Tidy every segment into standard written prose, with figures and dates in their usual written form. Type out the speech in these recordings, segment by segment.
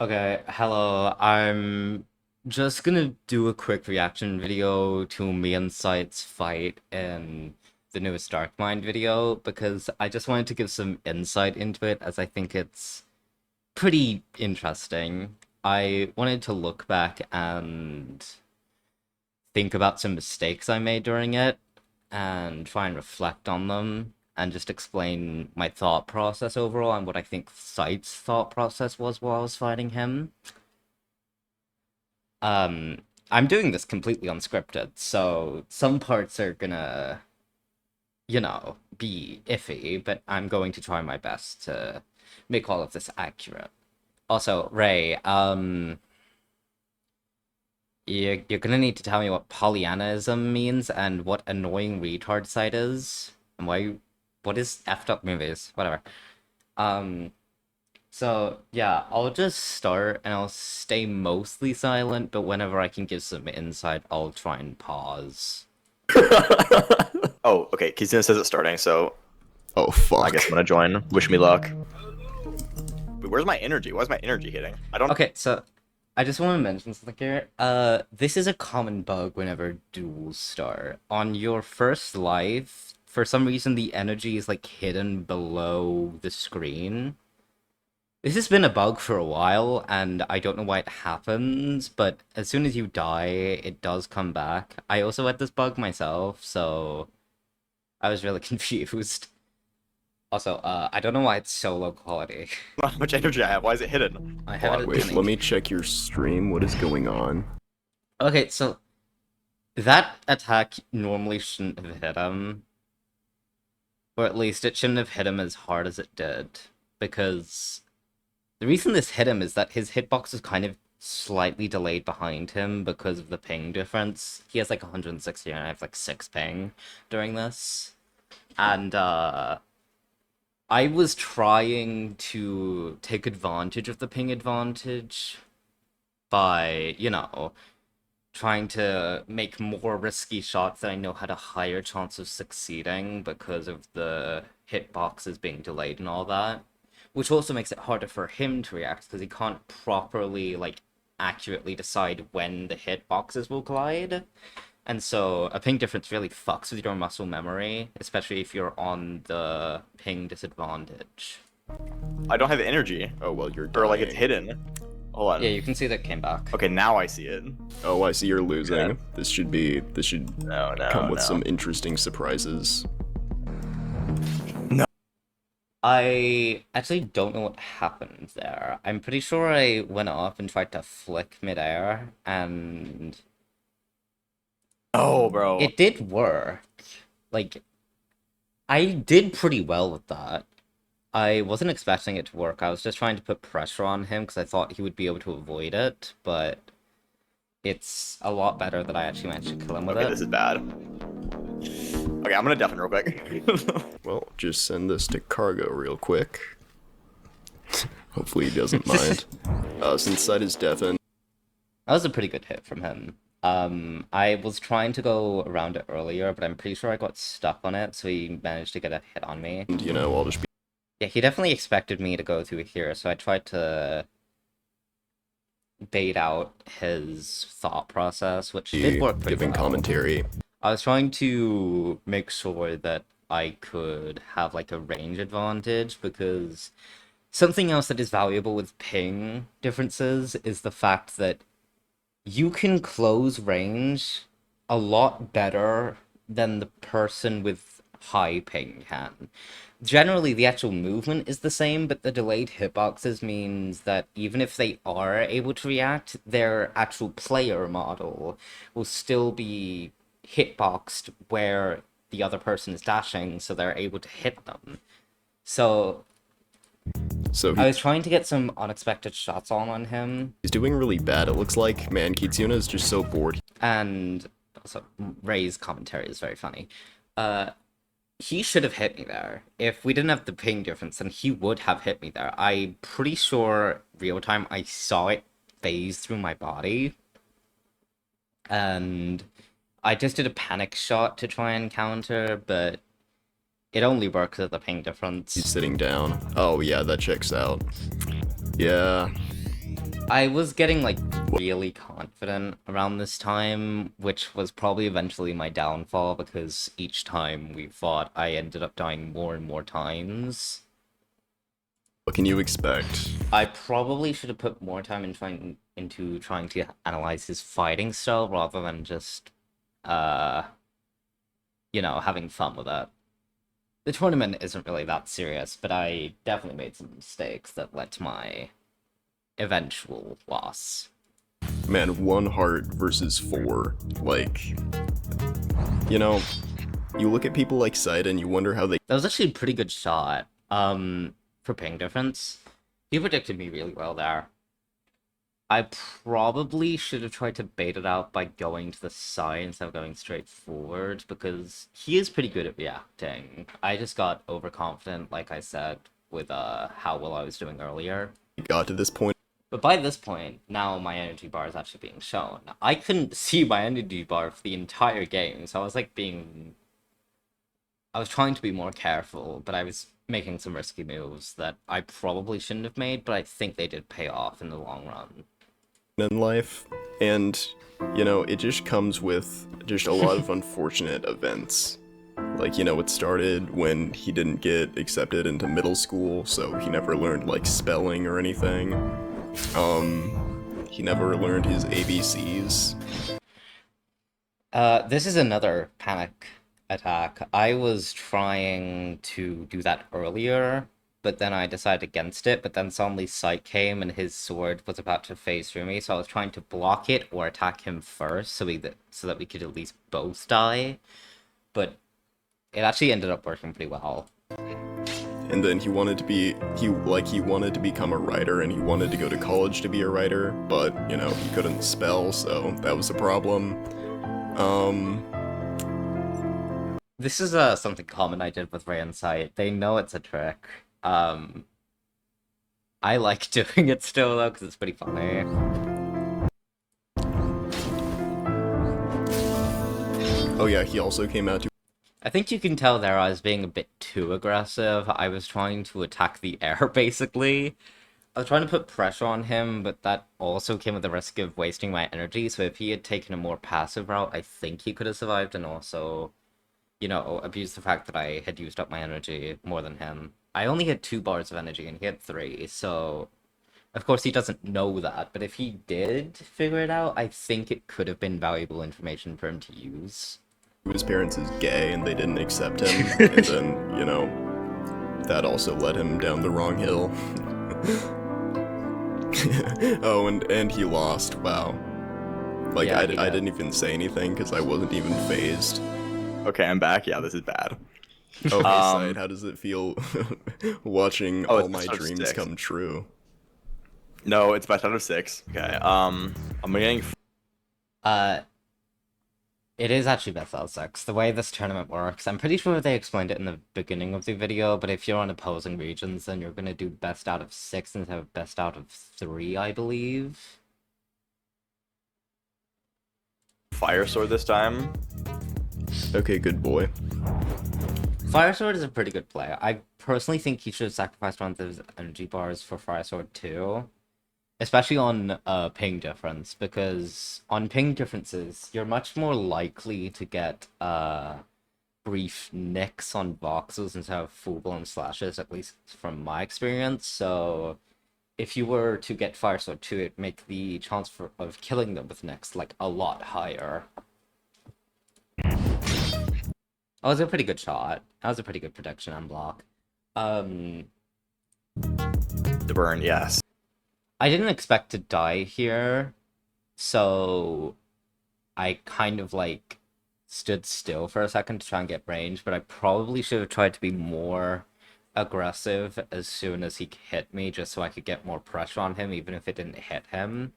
Okay, hello. I'm just gonna do a quick reaction video to me and Sight's fight in the newest Dark Mind video because I just wanted to give some insight into it as I think it's pretty interesting. I wanted to look back and think about some mistakes I made during it and try and reflect on them and just explain my thought process overall and what I think Sight's thought process was while I was fighting him. Um, I'm doing this completely unscripted, so some parts are gonna, be iffy, but I'm going to try my best to make all of this accurate. Also, Ray, you're gonna need to tell me what Pollyannaism means and what annoying retard site is, and what is effed up movies, whatever. Um, So, yeah, I'll just start and I'll stay mostly silent, but whenever I can give some insight, I'll try and pause. Oh, okay. Kizuna says it's starting, so Oh I fuck. guess I'm gonna join. Wish me luck. Wait, where's my energy? Why is my energy hitting? I don't. Okay, so I just want to mention something here. This is a common bug whenever duels start. On your first life, for some reason, the energy is like hidden below the screen. This has been a bug for a while, and I don't know why it happens, but as soon as you die, it does come back. I also had this bug myself, so I was really confused. Also, I don't know why it's so low quality. How much energy I have? Why is it hidden? I have it at Wait, 10. let me check your stream. What is going on? Okay, so that attack normally shouldn't have hit him. Or at least it shouldn't have hit him as hard as it did. Because the reason this hit him is that his hitbox is kind of slightly delayed behind him because of the ping difference. He has like 160 and I have like 6 ping during this. And I was trying to take advantage of the ping advantage by, trying to make more risky shots that I know had a higher chance of succeeding because of the hitboxes being delayed and all that. Which also makes it harder for him to react because he can't properly, like, accurately decide when the hitboxes will collide. And so a ping difference really fucks with your muscle memory, especially if you're on the ping disadvantage. I don't have energy, Oh well, you're or like it's dying. hidden. Hold on. Yeah, you can see that came back. Okay, now I see it. Oh, I see you're losing. Yeah. This should No, no, come with no. some interesting surprises. I actually don't know what happened there. I'm pretty sure I went up and tried to flick midair, and Oh, bro. it did work. Like, I did pretty well with that. I wasn't expecting it to work. I was just trying to put pressure on him because I thought he would be able to avoid it, but it's a lot better that I actually managed to kill him with Okay, it. this is bad. Okay, I'm gonna deafen real quick. Well, just send this to cargo real quick. Hopefully he doesn't mind. Since site is deafened. That was a pretty good hit from him. I was trying to go around it earlier, but I'm pretty sure I got stuck on it, so he managed to get a hit on me. And, I'll just be Yeah, he definitely expected me to go through here, so I tried to bait out his thought process, which did work pretty giving well. commentary. I was trying to make sure that I could have like a range advantage because something else that is valuable with ping differences is the fact that you can close range a lot better than the person with high ping can. Generally, the actual movement is the same, but the delayed hitboxes means that even if they are able to react, their actual player model will still be hitboxed where the other person is dashing, so they're able to hit them. So So I was trying to get some unexpected shots on him, he's doing really bad, it looks like. Man, Kitsuna is just so bored. and also Ray's commentary is very funny. He should have hit me there. If we didn't have the ping difference, then he would have hit me there. I'm pretty sure real time I saw it phase through my body. And I just did a panic shot to try and counter, but it only works at the ping difference. He's sitting down. Oh yeah, that checks out. Yeah. I was getting, like, really confident around this time, which was probably eventually my downfall, because each time we fought, I ended up dying more and more times. What can you expect? I probably should have put more time into trying to analyze his fighting style, rather than just, having fun with it. The tournament isn't really that serious, but I definitely made some mistakes that led to my eventual loss. Man, 1 heart versus 4. Like, you know, you look at people like Saida and you wonder how they. That was actually a pretty good shot. For ping difference. You predicted me really well there. I probably should have tried to bait it out by going to the side instead of going straight forward, because he is pretty good at reacting. I just got overconfident, like I said, with how well I was doing earlier. Got to this point. But by this point, now my energy bar is actually being shown. I couldn't see my energy bar for the entire game, so I was like I was trying to be more careful, but I was making some risky moves that I probably shouldn't have made, but I think they did pay off in the long run. In life, and, it just comes with just a lot of unfortunate events. Like, it started when he didn't get accepted into middle school, so he never learned, like, spelling or anything. He never learned his ABCs. This is another panic attack. I was trying to do that earlier, but then I decided against it, but then suddenly Sight came and his sword was about to phase through me, so I was trying to block it or attack him first so that we could at least both die. But it actually ended up working pretty well. And then he wanted to become a writer, and he wanted to go to college to be a writer, but, he couldn't spell, so that was a problem. This is something common I did with Ray and Sight. They know it's a trick. I like doing it still, though, because it's pretty funny. Oh yeah, he also came out to. I think you can tell there I was being a bit too aggressive. I was trying to attack the air, basically. I was trying to put pressure on him, but that also came with the risk of wasting my energy, so if he had taken a more passive route, I think he could have survived, and also, abused the fact that I had used up my energy more than him. I only had 2 bars of energy, and he had 3, so... Of course, he doesn't know that, but if he did figure it out, I think it could have been valuable information for him to use. His parents is gay and they didn't accept him, and then, that also led him down the wrong hill. Oh, and he lost, wow. Like, Yeah, I didn't even say anything because I wasn't even phased. Okay, I'm back. Yeah, this is bad. Oh, hey, Said, how does it feel watching all it's my episode dreams 6. come true? No, it's best out of 6. Okay, I'm getting... It is actually best out of 6. The way this tournament works, I'm pretty sure they explained it in the beginning of the video, but if you're on opposing regions, then you're gonna do best out of 6 instead of best out of 3, I believe. Fire Sword this time. Okay, good boy. Fire Sword is a pretty good play. I personally think he should have sacrificed one of those energy bars for Fire Sword too. Especially on ping difference, because on ping differences, you're much more likely to get brief nicks on boxes instead of full-blown slashes, at least from my experience. So if you were to get Fire Sword 2, it'd make the chance of killing them with nicks like a lot higher. That was a pretty good shot. That was a pretty good prediction on block. The burn, yes. I didn't expect to die here, so I kind of, like, stood still for a second to try and get range, but I probably should have tried to be more aggressive as soon as he hit me, just so I could get more pressure on him, even if it didn't hit him.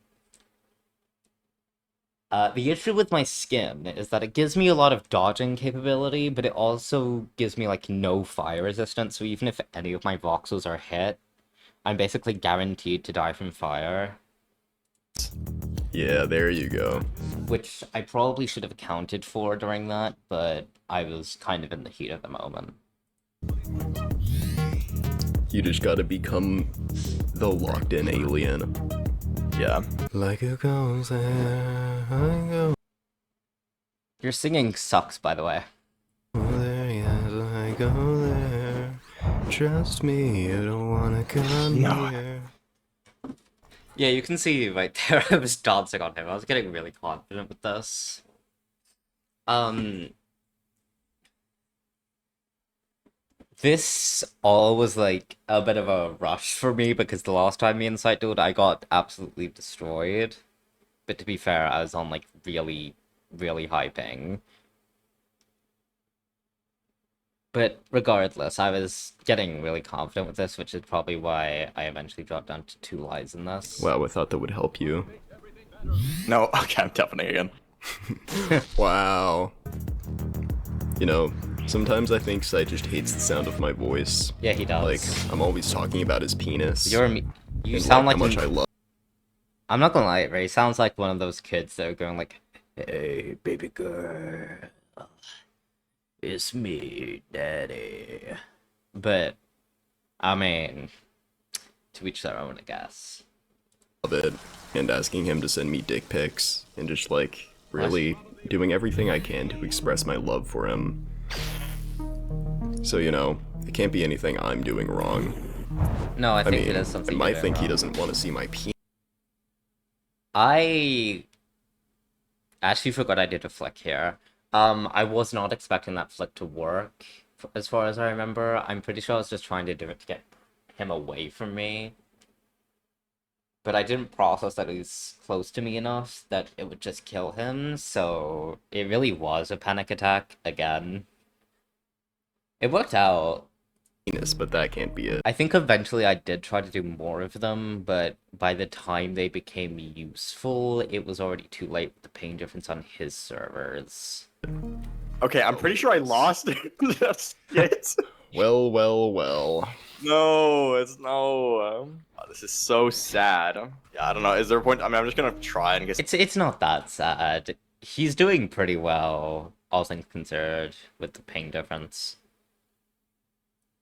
The issue with my skin is that it gives me a lot of dodging capability, but it also gives me, like, no fire resistance, so even if any of my voxels are hit, I'm basically guaranteed to die from fire. Yeah, there you go. Which I probably should have accounted for during that, but I was kind of in the heat of the moment. You just gotta become the locked-in alien. Yeah. Like a ghost there, I go Your singing sucks, by the way. there, yes, I go there. Trust me, you don't wanna come No. here. Yeah, you can see right there, I was dancing on him. I was getting really confident with this. This all was like a bit of a rush for me because the last time me and Sight dueled, I got absolutely destroyed. But to be fair, I was on like really, really high ping. But regardless, I was getting really confident with this, which is probably why I eventually dropped down to 2 lives in this. Wow, I thought that would help you. No. Okay, I'm deafening again. Wow. You know, sometimes I think Sai just hates the sound of my voice. Yeah, he does. Like, I'm always talking about his penis. You and, sound like like how much I love. I'm not gonna lie, Ray. Sounds like one of those kids that are going like, "Hey, baby girl, it's me, daddy." But I mean, to each their own, I guess. It and asking him to send me dick pics and just like really doing everything I can to express my love for him. So, you know, it can't be anything I'm doing wrong. No, I I think mean, it is something. I might you're think he wrong. doesn't want to see my penis. I actually forgot I did a flick here. I was not expecting that flick to work, as far as I remember. I'm pretty sure I was just trying to do it to get him away from me. But I didn't process that he's close to me enough that it would just kill him, so it really was a panic attack again. It worked out. But that can't be it. I think eventually I did try to do more of them, but by the time they became useful, it was already too late with the ping difference on his servers. Okay, I'm pretty sure I lost. That's it. Well, well, well. No, it's no. Oh, this is so sad. Yeah, I don't know. Is there a point? I mean, I'm just gonna try and get. It's not that sad. He's doing pretty well, all things considered, with the ping difference.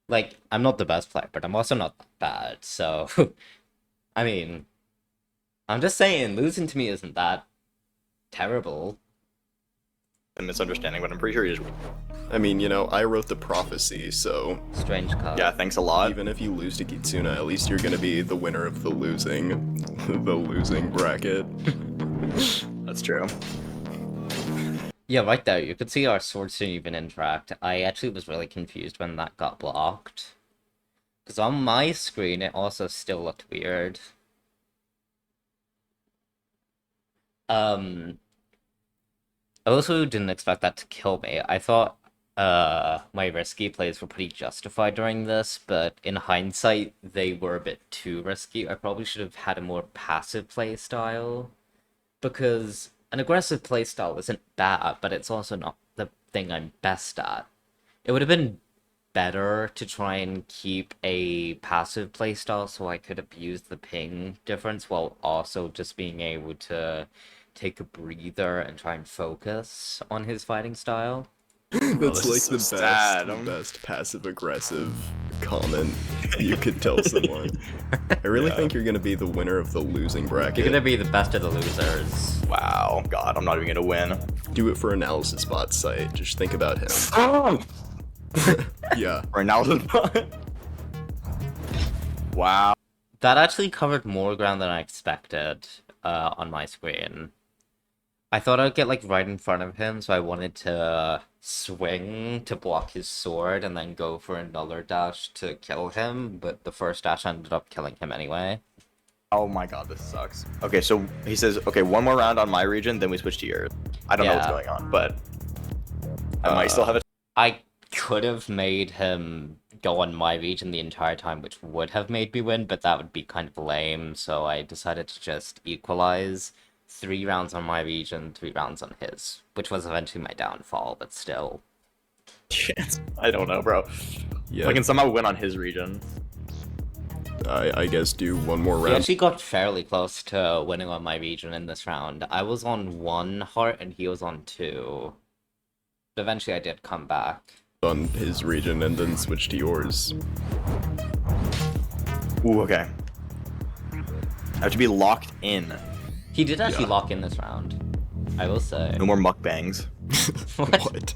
Like, I'm not the best player, but I'm also not bad, so... I mean... I'm just saying, losing to me isn't that terrible. A misunderstanding, but I'm pretty sure he just. I mean, you know, I wrote the prophecy, so Strange card. Yeah, thanks a lot. even if you lose to Kitsuna, at least you're gonna be the winner of the losing, the losing bracket. That's true. Yeah, right there, you could see our swords didn't even interact. I actually was really confused when that got blocked. Because on my screen, it also still looked weird. I also didn't expect that to kill me. I thought my risky plays were pretty justified during this, but in hindsight, they were a bit too risky. I probably should have had a more passive play style. Because an aggressive playstyle isn't bad, but it's also not the thing I'm best at. It would have been better to try and keep a passive playstyle so I could abuse the ping difference while also just being able to take a breather and try and focus on his fighting style. That's this like is so the best, sad. the best passive-aggressive comment you could tell someone. I really think you're gonna be the winner of the losing bracket. You're gonna be the best of the losers. Wow. God, I'm not even gonna win. Do it for analysis bot site. Just think about him. Oh! Yeah. Right now. Wow. That actually covered more ground than I expected on my screen. I thought I'd get like right in front of him, so I wanted to swing to block his sword and then go for another dash to kill him, but the first dash ended up killing him anyway. Oh my god, this sucks. Okay, so he says, okay, one more round on my region, then we switch to yours. I don't know what's Yeah. going on, but I might still have it. I could have made him go on my region the entire time, which would have made me win, but that would be kind of lame, so I decided to just equalize 3 rounds on my region, 3 rounds on his, which was eventually my downfall, but still. Shit. I don't know, bro. Yeah. If I can somehow win on his region. I guess do one more We round. actually got fairly close to winning on my region in this round. I was on 1 heart and he was on 2. But eventually I did come back. On his region and then switch to yours. Ooh, okay. I have to be locked in. He did actually Yeah. lock in this round. I will say. No more mukbangs. What?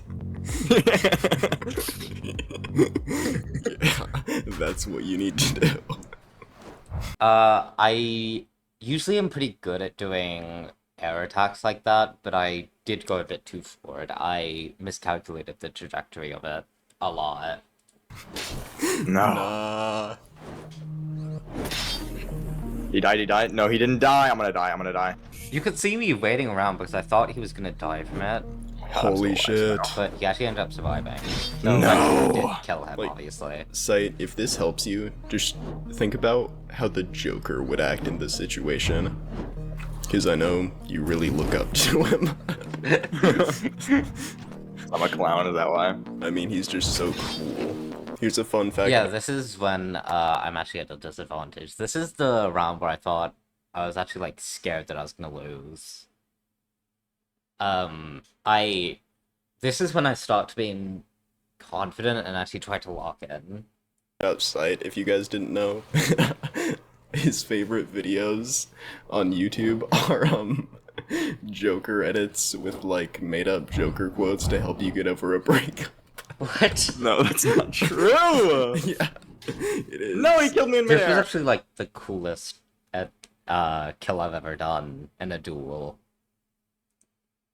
Yeah, that's what you need to do. I usually am pretty good at doing air attacks like that, but I did go a bit too forward. I miscalculated the trajectory of it a lot. No. Nah. He died. No, he didn't die. I'm gonna die. You could see me waiting around because I thought he was gonna die from it, Holy shit. but he actually ended up surviving. So No. I did kill him, Like- obviously. Sight, if this helps you, just think about how the Joker would act in this situation. Because I know you really look up to him. I'm a clown, is that why? I mean, he's just so cool. Here's a fun fact. Yeah, this is when I'm actually at a disadvantage. This is the round where I thought I was actually like scared that I was gonna lose. This is when I start being confident and actually try to lock in. Outside, if you guys didn't know, his favorite videos on YouTube are Joker edits with like made up Joker quotes to help you get over a breakup. What? No, that's not true. Yeah, it is. No, he killed me in This was midair. actually like the coolest kill I've ever done in a duel.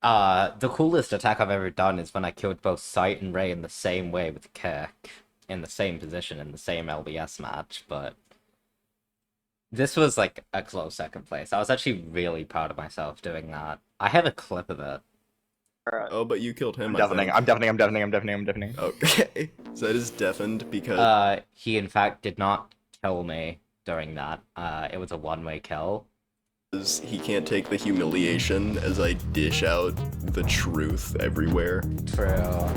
The coolest attack I've ever done is when I killed both Sight and Ray in the same way with kick, in the same position in the same LBS match, but this was like a close second place. I was actually really proud of myself doing that. I have a clip of it. Oh, but you killed him. I'm deafening. I think. I'm deafening. Okay, so that is deafened because He in fact did not kill me during that. It was a one-way kill. he can't take the humiliation as I dish out the truth everywhere. True.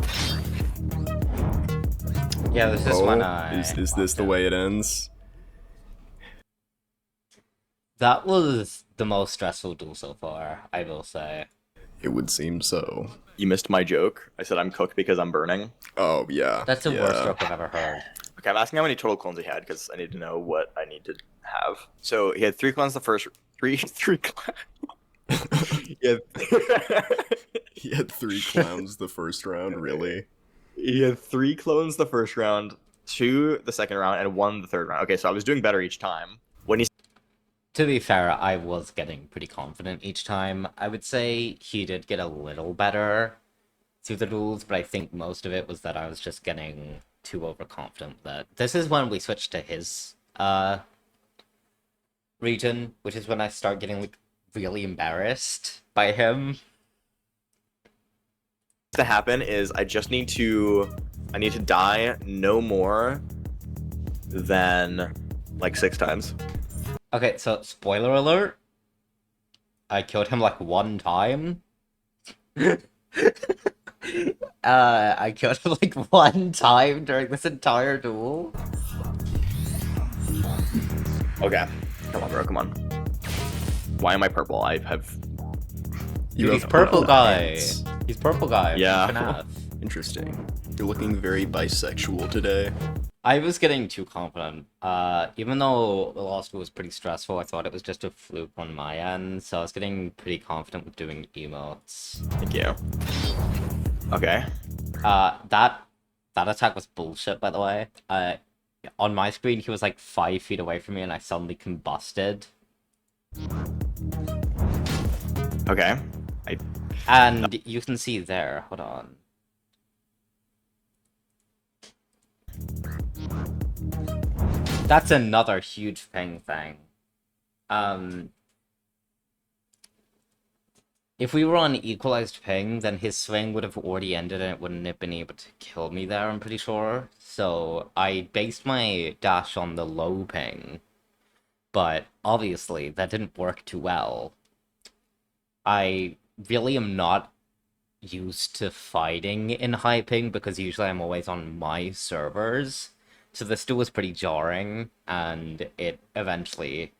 Yeah, this is when I... is this the way it ends? That was the most stressful duel so far, I will say. It would seem so. You missed my joke. I said I'm cooked because I'm burning. Oh yeah. That's the yeah. worst joke I've ever heard. Okay, I'm asking how many total clones he had because I need to know what I need to have. So he had 3 clones the first three yeah. He had 3 clowns the first round. Really? He had 3 clones the first round, 2 the second round, and 1 the third round. Okay, so I was doing better each time. When he To be fair, I was getting pretty confident each time. I would say he did get a little better through the duels, but I think most of it was that I was just getting too overconfident that this is when we switched to his region, which is when I start getting like really embarrassed by him. to happen is I need to die no more than like 6 times. Okay, so spoiler alert. I killed him like 1 time. I killed him like 1 time during this entire duel. Okay. Come on, bro, come on. Why am I purple? I have You Dude, he's have purple guy. hands. He's purple guy. Yeah. FNAF. Interesting. You're looking very bisexual today. I was getting too confident. Even though the law school was pretty stressful, I thought it was just a fluke on my end, so I was getting pretty confident with doing emotes. Thank you. Okay. That attack was bullshit, by the way. On my screen, he was like 5 feet away from me, and I suddenly combusted. Okay. And you can see there, hold on. That's another huge ping thing. If we were on equalized ping, then his swing would have already ended and it wouldn't have been able to kill me there, I'm pretty sure. So I based my dash on the low ping. But obviously, that didn't work too well. I really am not used to fighting in high ping because usually I'm always on my servers. So this duel was pretty jarring, and it eventually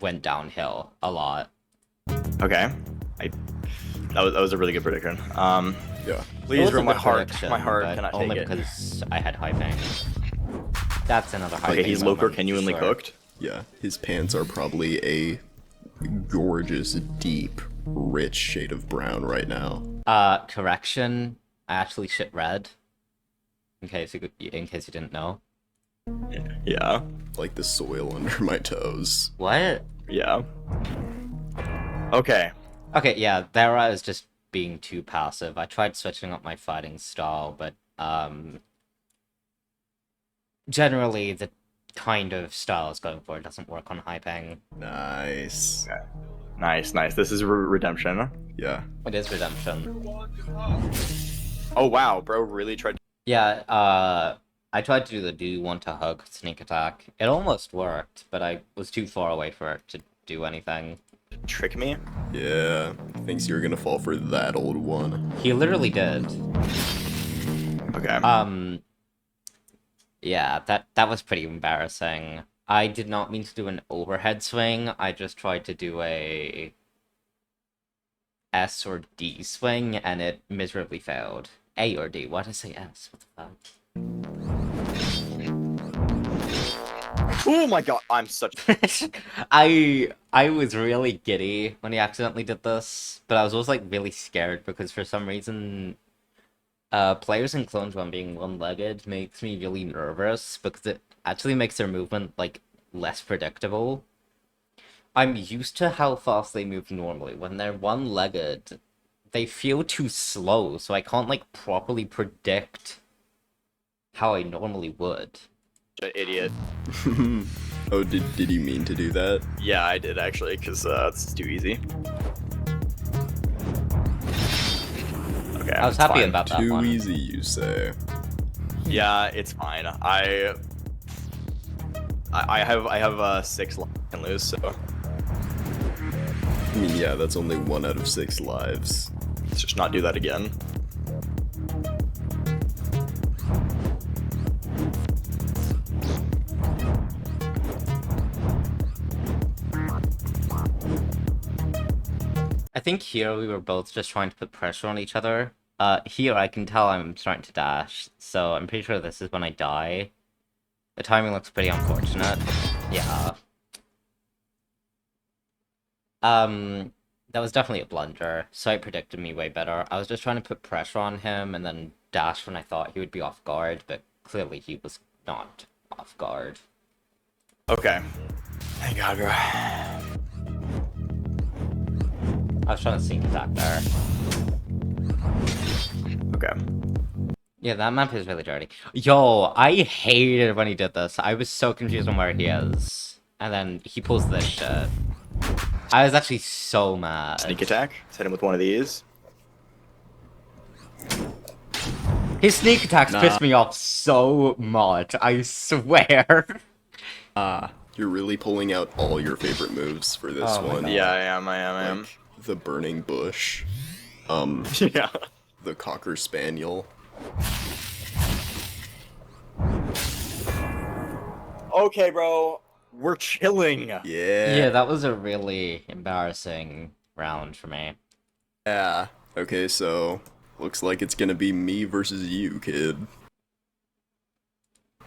went downhill a lot. Okay. That was a really good prediction. Yeah. It Please was a ruin my good heart. prediction, My heart but cannot only take it. because I had high ping. That's another high Okay, ping he's low or moment, genuinely for sure. cooked. Yeah, his pants are probably a gorgeous, deep, rich shade of brown right now. Correction. I actually shit red. In case you didn't know. Yeah. Like the soil under my toes. What? Yeah. Okay. Okay, yeah, there I was just being too passive. I tried switching up my fighting style, but generally the kind of style I was going for doesn't work on high ping. Nice. Nice, nice. This is redemption. Yeah. It is redemption. Oh wow, bro really tried Yeah, I tried to do the do you want to hug sneak attack. It almost worked, but I was too far away for it to do anything. to trick me. Yeah. Thinks you're gonna fall for that old one. He literally did. Okay. Yeah, that was pretty embarrassing. I did not mean to do an overhead swing. I just tried to do a S or D swing, and it miserably failed. A or D. Why did I say S? What the Oh my god, I'm such fuck? I was really giddy when he accidentally did this, but I was also like really scared because for some reason players in Clone Run being one-legged makes me really nervous because it actually makes their movement like less predictable. I'm used to how fast they move normally. When they're one-legged, they feel too slow, so I can't like properly predict how I normally would. an idiot. Oh, did you mean to do that? Yeah, I did actually, because it's too easy. Okay, I was it's happy fine. about that Too one. easy, you say. Yeah, it's fine. I have 6 lives I can lose, so I mean, yeah, that's only 1 out of 6 lives. let's just not do that again. I think here we were both just trying to put pressure on each other. Here I can tell I'm starting to dash, so I'm pretty sure this is when I die. The timing looks pretty unfortunate. Yeah. That was definitely a blunder. Sight predicted me way better. I was just trying to put pressure on him and then dash when I thought he would be off guard, but clearly he was not off guard. Okay. Thank God, bro. I was trying to sneak attack there. Okay. Yeah, that map is really dirty. Yo, I hated when he did this. I was so confused on where he is. And then he pulls this shit. I was actually so mad. Sneak attack. Let's hit him with one of these. His sneak attacks Nah. pissed me off so much, I swear. You're really pulling out all your favorite moves for this Oh my one. God. Yeah, I am. Like, the burning bush. Yeah. The cocker spaniel. Okay, bro. We're chilling. Yeah. Yeah, that was a really embarrassing round for me. Yeah. Okay, so looks like it's gonna be me versus you, kid.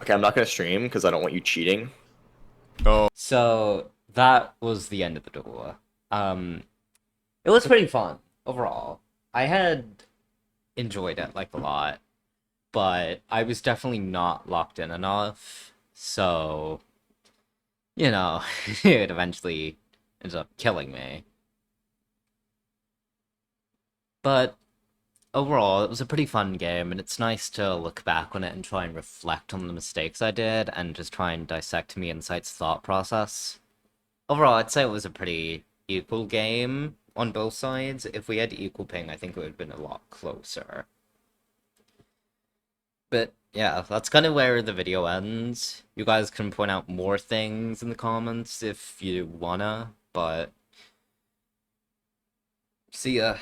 Okay, I'm not gonna stream because I don't want you cheating. Oh, So that was the end of the duel. It was pretty fun overall. I had enjoyed it like a lot, but I was definitely not locked in enough. So, you know, it eventually ends up killing me. But overall, it was a pretty fun game, and it's nice to look back on it and try and reflect on the mistakes I did and just try and dissect me insight's thought process. Overall, I'd say it was a pretty equal game on both sides. If we had equal ping, I think it would have been a lot closer. But yeah, that's kind of where the video ends. You guys can point out more things in the comments if you wanna, but see ya.